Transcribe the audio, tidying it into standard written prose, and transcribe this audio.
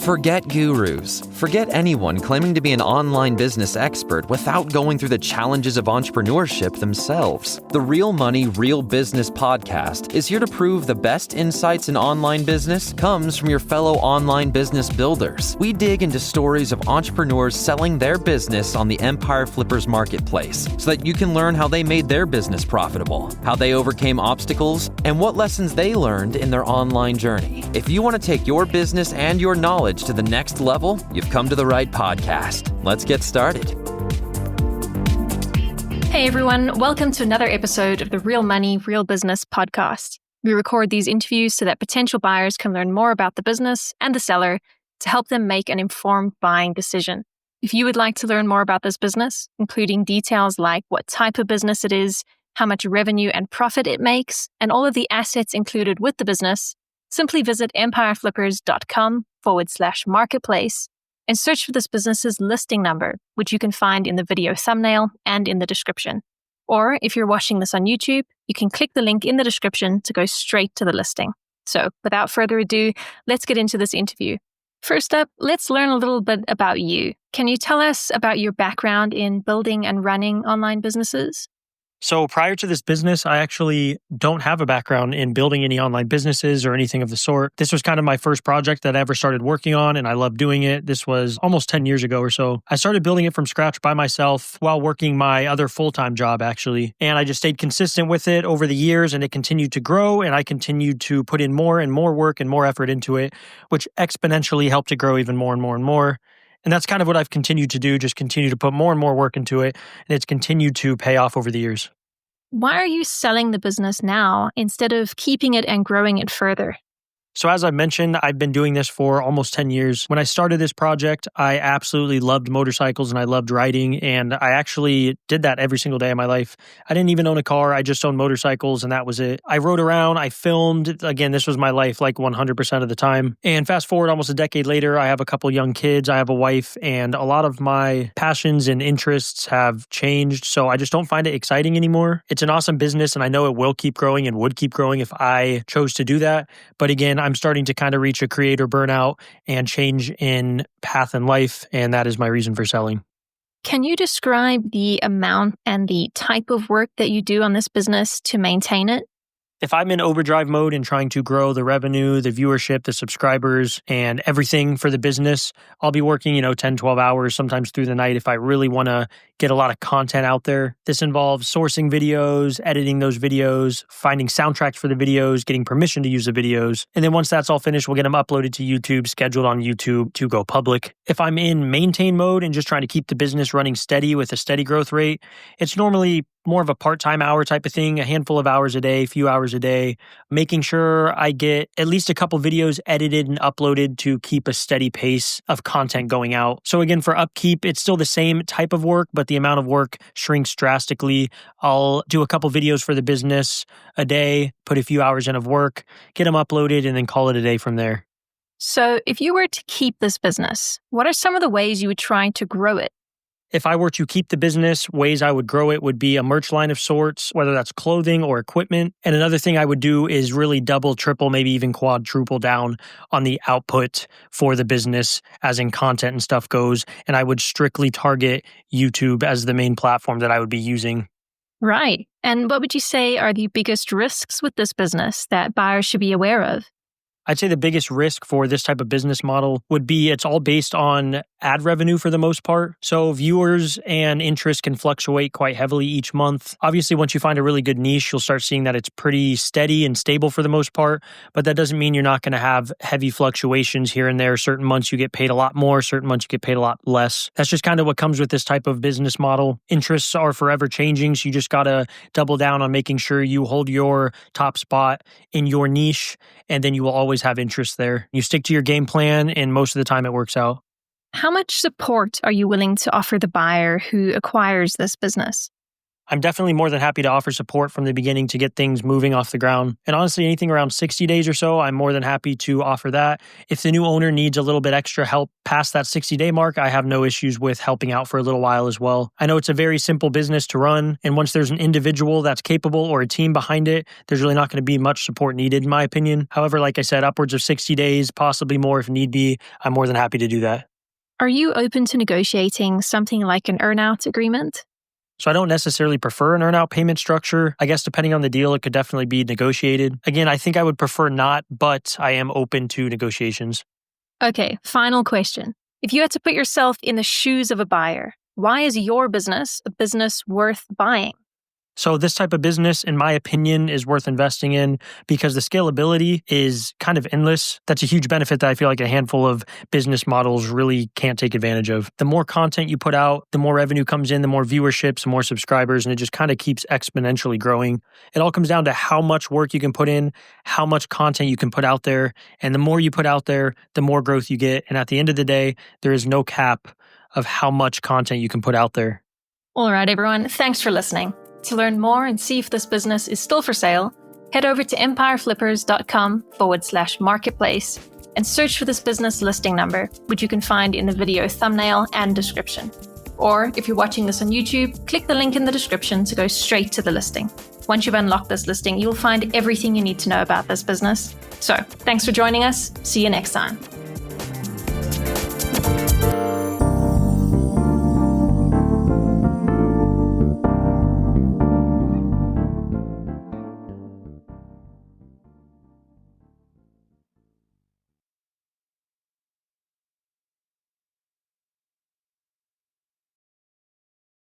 Forget gurus. Forget anyone claiming to be an online business expert without going through the challenges of entrepreneurship themselves. The Real Money, Real Business podcast is here to prove the best insights in online business comes from your fellow online business builders. We dig into stories of entrepreneurs selling their business on the Empire Flippers marketplace so that you can learn how they made their business profitable, how they overcame obstacles, and what lessons they learned in their online journey. If you want to take your business and your knowledge to the next level, you've come to the right podcast. Let's get started. Hey everyone, welcome to another episode of the Real Money, Real Business podcast. We record these interviews so that potential buyers can learn more about the business and the seller to help them make an informed buying decision. If you would like to learn more about this business, including details like what type of business it is, how much revenue and profit it makes, and all of the assets included with the business, simply visit empireflippers.com/marketplace and search for this business's listing number, which you can find in the video thumbnail and in the description. Or if you're watching this on YouTube, you can click the link in the description to go straight to the listing. So without further ado, let's get into this interview. First up, let's learn a little bit about you. Can you tell us about your background in building and running online businesses? So prior to this business, I actually don't have a background in building any online businesses or anything of the sort. This was kind of my first project that I ever started working on, and I loved doing it. This was almost 10 years ago or so. I started building it from scratch by myself while working my other full-time job, actually. And I just stayed consistent with it over the years, and it continued to grow, and I continued to put in more and more work and more effort into it, which exponentially helped it grow even more and more and more. And that's kind of what I've continued to do, just continue to put more and more work into it, and it's continued to pay off over the years. Why are you selling the business now instead of keeping it and growing it further? So as I mentioned, I've been doing this for almost 10 years. When I started this project, I absolutely loved motorcycles and I loved riding. And I actually did that every single day of my life. I didn't even own a car. I just owned motorcycles and that was it. I rode around, I filmed. Again, this was my life like 100% of the time. And fast forward almost a decade later, I have a couple young kids, I have a wife, and a lot of my passions and interests have changed. So I just don't find it exciting anymore. It's an awesome business and I know it will keep growing and would keep growing if I chose to do that. But again, I'm starting to kind of reach a creator burnout and change in path in life, and that is my reason for selling. Can you describe the amount and the type of work that you do on this business to maintain it? If I'm in overdrive mode and trying to grow the revenue, the viewership, the subscribers, and everything for the business, I'll be working, 10, 12 hours, sometimes through the night if I really want to get a lot of content out there. This involves sourcing videos, editing those videos, finding soundtracks for the videos, getting permission to use the videos. And then once that's all finished, we'll get them uploaded to YouTube, scheduled on YouTube to go public. If I'm in maintain mode and just trying to keep the business running steady with a steady growth rate, it's normally more of a part-time hour type of thing, a handful of hours a day, a few hours a day, making sure I get at least a couple videos edited and uploaded to keep a steady pace of content going out. So again, for upkeep, it's still the same type of work, but the amount of work shrinks drastically. I'll do a couple videos for the business a day, put a few hours in of work, get them uploaded, and then call it a day from there. So if you were to keep this business, what are some of the ways you would try to grow it? If I were to keep the business, ways I would grow it would be a merch line of sorts, whether that's clothing or equipment. And another thing I would do is really double, triple, maybe even quadruple down on the output for the business as in content and stuff goes. And I would strictly target YouTube as the main platform that I would be using. Right. And what would you say are the biggest risks with this business that buyers should be aware of? I'd say the biggest risk for this type of business model would be it's all based on ad revenue for the most part. So viewers and interest can fluctuate quite heavily each month. Obviously, once you find a really good niche, you'll start seeing that it's pretty steady and stable for the most part. But that doesn't mean you're not going to have heavy fluctuations here and there. Certain months you get paid a lot more, certain months you get paid a lot less. That's just kind of what comes with this type of business model. Interests are forever changing, so you just got to double down on making sure you hold your top spot in your niche, and then you will always have interest there. You stick to your game plan, and most of the time it works out. How much support are you willing to offer the buyer who acquires this business? I'm definitely more than happy to offer support from the beginning to get things moving off the ground. And honestly, anything around 60 days or so, I'm more than happy to offer that. If the new owner needs a little bit extra help past that 60-day mark, I have no issues with helping out for a little while as well. I know it's a very simple business to run, and once there's an individual that's capable or a team behind it, there's really not going to be much support needed, in my opinion. However, like I said, upwards of 60 days, possibly more if need be, I'm more than happy to do that. Are you open to negotiating something like an earn-out agreement? So I don't necessarily prefer an earn-out payment structure. I guess depending on the deal, it could definitely be negotiated. Again, I think I would prefer not, but I am open to negotiations. Okay, final question. If you had to put yourself in the shoes of a buyer, why is your business a business worth buying? So this type of business, in my opinion, is worth investing in because the scalability is kind of endless. That's a huge benefit that I feel like a handful of business models really can't take advantage of. The more content you put out, the more revenue comes in, the more viewership, some more subscribers, and it just kind of keeps exponentially growing. It all comes down to how much work you can put in, how much content you can put out there, and the more you put out there, the more growth you get. And at the end of the day, there is no cap of how much content you can put out there. All right, everyone. Thanks for listening. To learn more and see if this business is still for sale, head over to empireflippers.com/marketplace and search for this business listing number, which you can find in the video thumbnail and description. Or if you're watching this on YouTube, click the link in the description to go straight to the listing. Once you've unlocked this listing, you'll find everything you need to know about this business. So, thanks for joining us. See you next time.